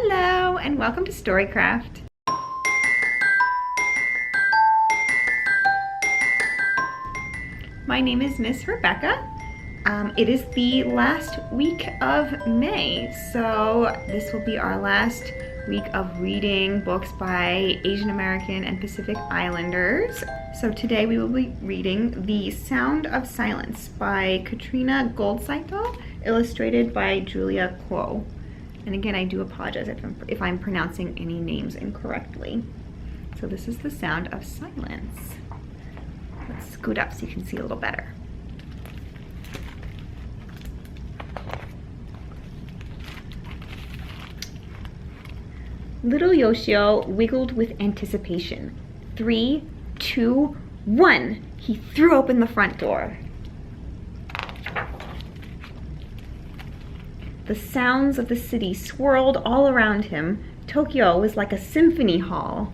Hello and welcome to StoryCraft. My name is Miss Rebecca. It is the last week of May, so this will be our last week of reading books by Asian American and Pacific Islanders. So today we will be reading The Sound of Silence by Katrina Goldsaito, illustrated by Julia Kuo. And again, I do apologize if I'm pronouncing any names incorrectly. So this is The Sound of Silence. Let's scoot up so you can see a little better. Little Yoshio wiggled with anticipation. 3, 2, 1. He threw open the front door. The sounds of the city swirled all around him. Tokyo was like a symphony hall.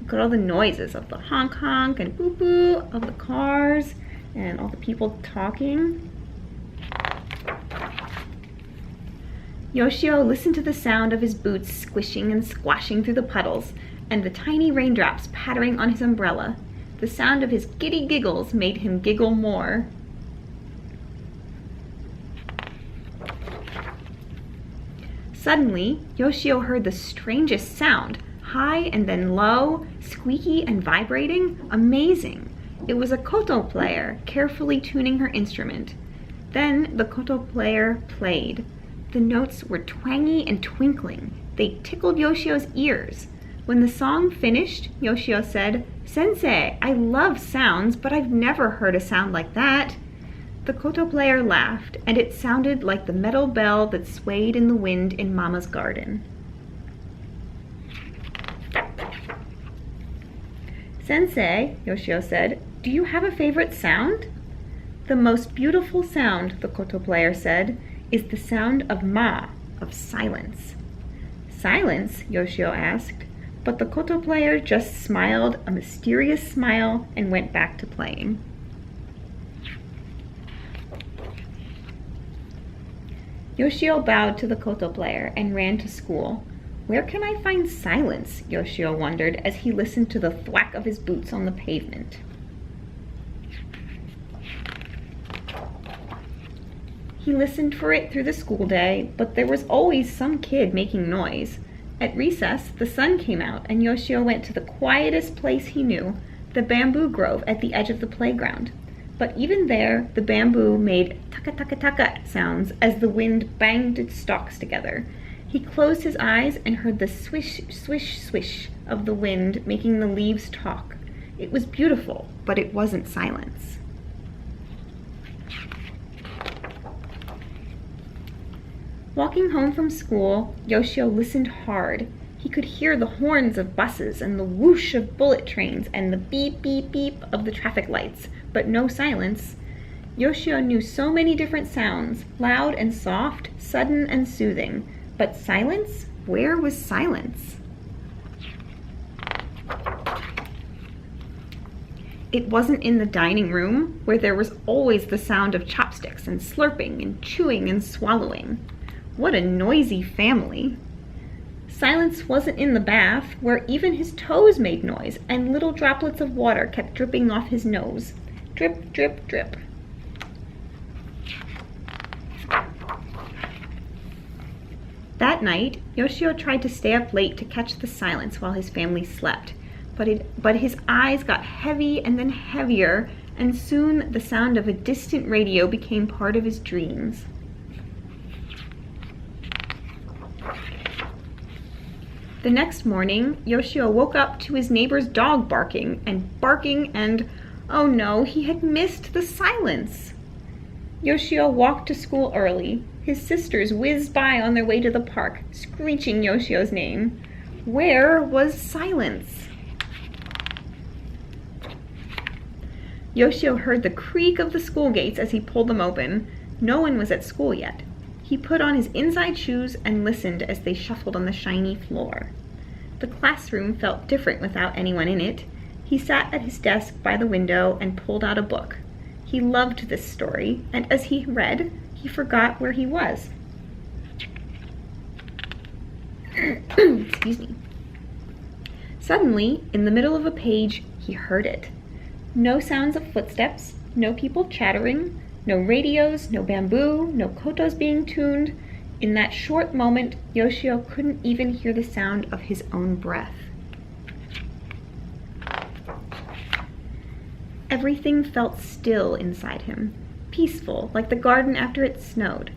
Look at all the noises of the honk honk and boo boo of the cars and all the people talking. Yoshio listened to the sound of his boots squishing and squashing through the puddles and the tiny raindrops pattering on his umbrella. The sound of his giddy giggles made him giggle more. Suddenly, Yoshio heard the strangest sound, high and then low, squeaky and vibrating. Amazing! It was a koto player, carefully tuning her instrument. Then the koto player played. The notes were twangy and twinkling. They tickled Yoshio's ears. When the song finished, Yoshio said, "Sensei, I love sounds, but I've never heard a sound like that." The koto player laughed, and it sounded like the metal bell that swayed in the wind in Mama's garden. "Sensei," Yoshio said, "do you have a favorite sound?" "The most beautiful sound," the koto player said, "is the sound of ma, of silence." "Silence?" Yoshio asked, but the koto player just smiled a mysterious smile and went back to playing. Yoshio bowed to the koto player and ran to school. Where can I find silence? Yoshio wondered as he listened to the thwack of his boots on the pavement. He listened for it through the school day, but there was always some kid making noise. At recess, the sun came out and Yoshio went to the quietest place he knew, the bamboo grove at the edge of the playground. But even there, the bamboo made taka-taka-taka sounds as the wind banged its stalks together. He closed his eyes and heard the swish, swish, swish of the wind making the leaves talk. It was beautiful, but it wasn't silence. Walking home from school, Yoshio listened hard. He could hear the horns of buses and the whoosh of bullet trains and the beep, beep, beep of the traffic lights, but no silence. Yoshio knew so many different sounds, loud and soft, sudden and soothing. But silence? Where was silence? It wasn't in the dining room, where there was always the sound of chopsticks and slurping and chewing and swallowing. What a noisy family! Silence wasn't in the bath, where even his toes made noise and little droplets of water kept dripping off his nose. Drip, drip, drip. That night, Yoshio tried to stay up late to catch the silence while his family slept, but his eyes got heavy and then heavier, and soon the sound of a distant radio became part of his dreams. The next morning, Yoshio woke up to his neighbor's dog barking, and, oh no, he had missed the silence. Yoshio walked to school early. His sisters whizzed by on their way to the park, screeching Yoshio's name. Where was silence? Yoshio heard the creak of the school gates as he pulled them open. No one was at school yet. He put on his inside shoes and listened as they shuffled on the shiny floor. The classroom felt different without anyone in it. He sat at his desk by the window and pulled out a book. He loved this story, and as he read, he forgot where he was. Excuse me. Suddenly, in the middle of a page, he heard it. No sounds of footsteps, no people chattering, no radios, no bamboo, no kotos being tuned. In that short moment, Yoshio couldn't even hear the sound of his own breath. Everything felt still inside him, peaceful, like the garden after it snowed,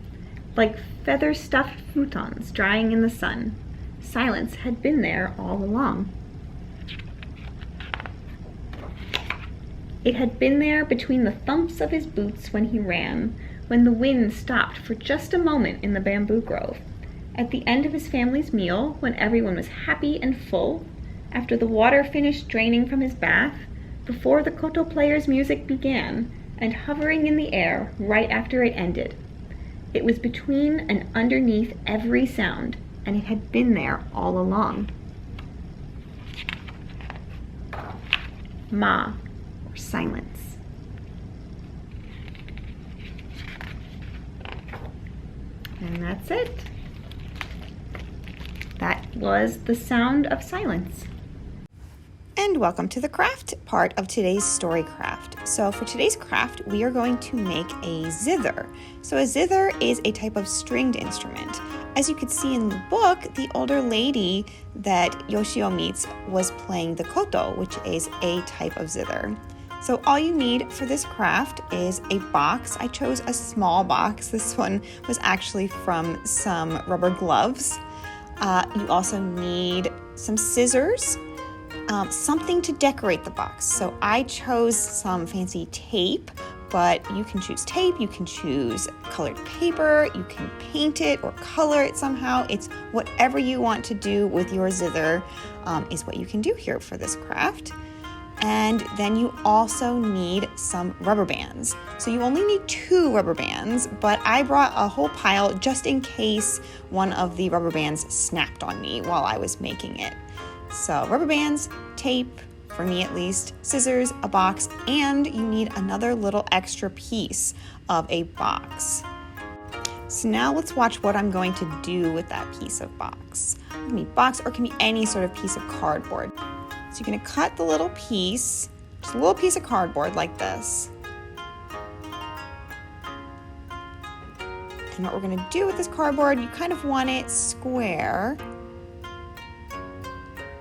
like feather-stuffed futons drying in the sun. Silence had been there all along. It had been there between the thumps of his boots when he ran, when the wind stopped for just a moment in the bamboo grove, at the end of his family's meal, when everyone was happy and full, after the water finished draining from his bath, before the koto player's music began, and hovering in the air right after it ended. It was between and underneath every sound, and it had been there all along. Ma, or silence. And that's it. That was The Sound of Silence. And welcome to the craft part of today's StoryCraft. So for today's craft, we are going to make a zither. So a zither is a type of stringed instrument. As you could see in the book, the older lady that Yoshio meets was playing the koto, which is a type of zither. So all you need for this craft is a box. I chose a small box. This one was actually from some rubber gloves. You also need some scissors, something to decorate the box. So I chose some fancy tape, but you can choose tape, you can choose colored paper, you can paint it or color it somehow. It's whatever you want to do with your zither is what you can do here for this craft. And then you also need some rubber bands. So you only need 2 rubber bands, but I brought a whole pile just in case one of the rubber bands snapped on me while I was making it. So rubber bands, tape, for me at least, scissors, a box, and you need another little extra piece of a box. So now let's watch what I'm going to do with that piece of box. It can be box or it can be any sort of piece of cardboard. So you're going to cut the little piece, just a little piece of cardboard like this. And what we're going to do with this cardboard, you kind of want it square,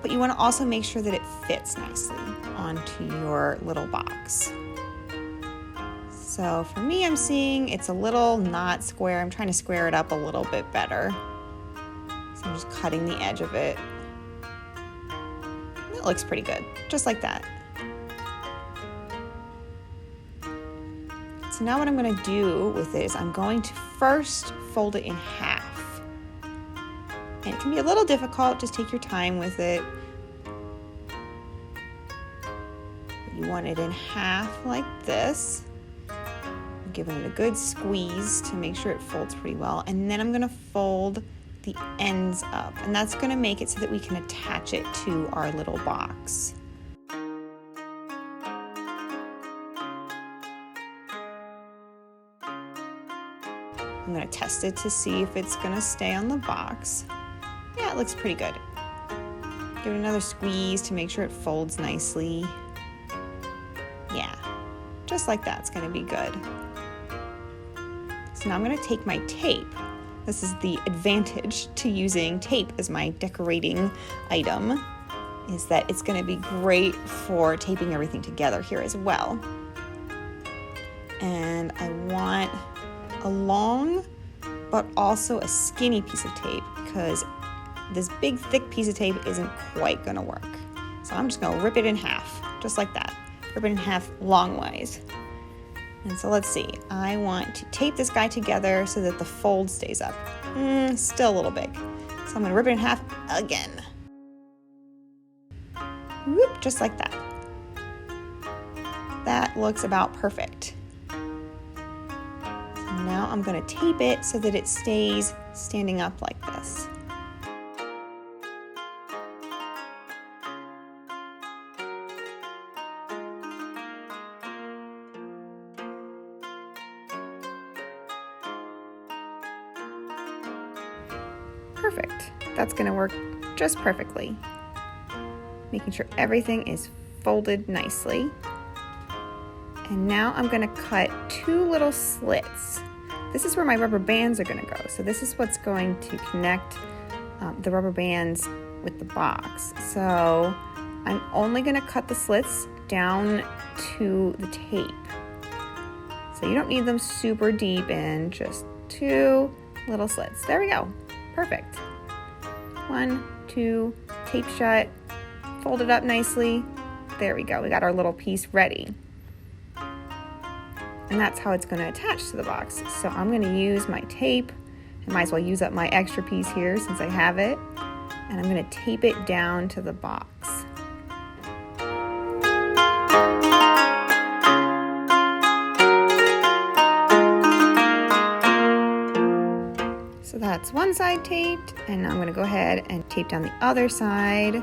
but you want to also make sure that it fits nicely onto your little box. So for me, I'm seeing it's a little not square. I'm trying to square it up a little bit better. So I'm just cutting the edge of it. It looks pretty good, just like that. So now what I'm going to do with it is I'm going to first fold it in half. And it can be a little difficult, just take your time with it. You want it in half like this. I'm giving it a good squeeze to make sure it folds pretty well. And then I'm going to fold the ends up, and that's going to make it so that we can attach it to our little box. I'm going to test it to see if it's going to stay on the box. Yeah, it looks pretty good. Give it another squeeze to make sure it folds nicely. Yeah, just like that, it's going to be good. So now I'm going to take my tape. This is the advantage to using tape as my decorating item, is that it's going to be great for taping everything together here as well. And I want a long but also a skinny piece of tape because this big thick piece of tape isn't quite going to work. So I'm just going to rip it in half, just like that. Rip it in half long ways. And so let's see, I want to tape this guy together so that the fold stays up. Still a little big. So I'm going to rip it in half again. Whoop, just like that. That looks about perfect. So now I'm going to tape it so that it stays standing up like this. Perfect. that's going to work just perfectly. Making sure everything is folded nicely. And now I'm going to cut 2 little slits. This is where my rubber bands are going to go. So this is what's going to connect the rubber bands with the box. So I'm only going to cut the slits down to the tape. So you don't need them super deep in, just 2 little slits. There we go. Perfect. 1, 2, tape shut, fold it up nicely. There we go. We got our little piece ready. And that's how it's going to attach to the box. So I'm going to use my tape. I might as well use up my extra piece here since I have it. And I'm going to tape it down to the box. So that's one side taped, and now I'm going to go ahead and tape down the other side.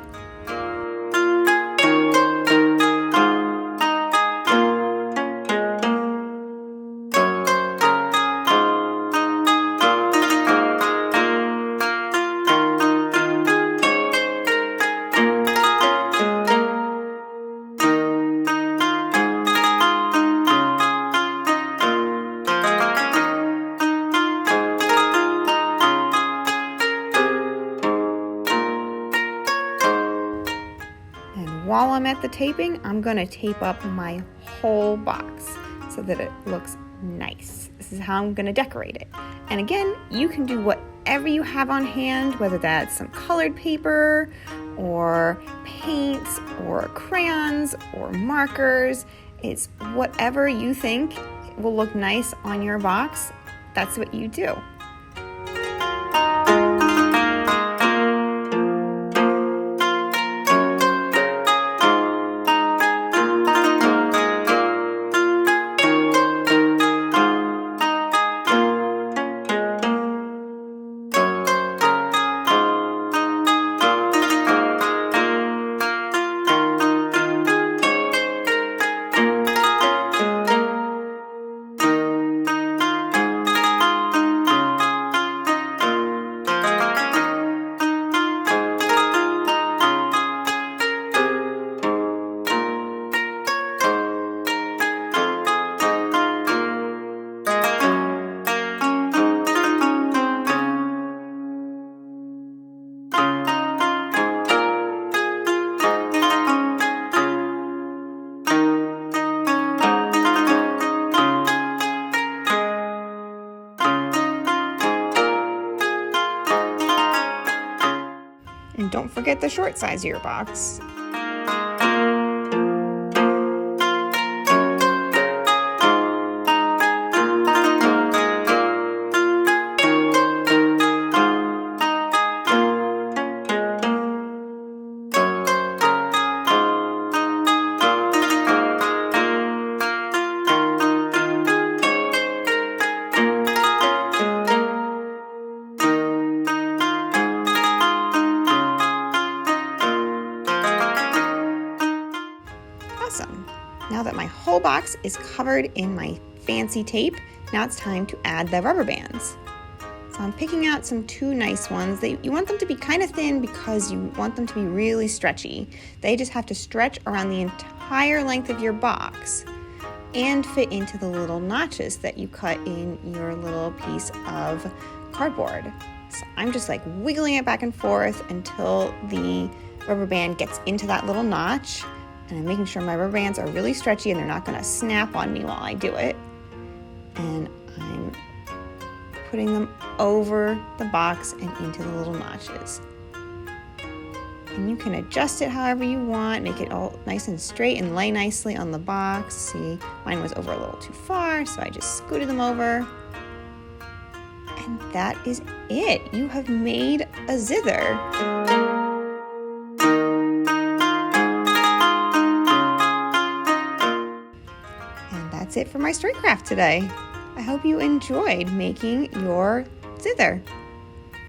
While I'm at the taping, I'm going to tape up my whole box so that it looks nice. This is how I'm going to decorate it. And again, you can do whatever you have on hand, whether that's some colored paper or paints or crayons or markers. It's whatever you think will look nice on your box. That's what you do. And don't forget the short size of your box. Awesome. Now that my whole box is covered in my fancy tape, now it's time to add the rubber bands. So I'm picking out some 2 nice ones. You want them to be kind of thin because you want them to be really stretchy. They just have to stretch around the entire length of your box and fit into the little notches that you cut in your little piece of cardboard. So I'm just like wiggling it back and forth until the rubber band gets into that little notch. And I'm making sure my rubber bands are really stretchy and they're not going to snap on me while I do it. And I'm putting them over the box and into the little notches. And you can adjust it however you want, make it all nice and straight and lay nicely on the box. See, mine was over a little too far, so I just scooted them over. And that is it. You have made a zither. That's it for my StoryCraft today. I hope you enjoyed making your zither.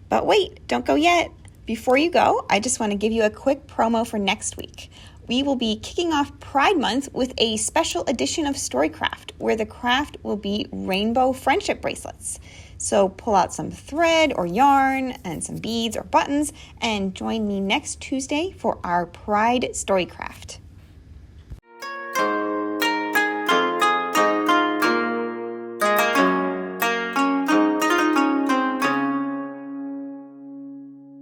But wait, don't go yet. Before you go, I just want to give you a quick promo for next week. We will be kicking off Pride Month with a special edition of StoryCraft, where the craft will be rainbow friendship bracelets. So pull out some thread or yarn and some beads or buttons and join me next Tuesday for our Pride StoryCraft.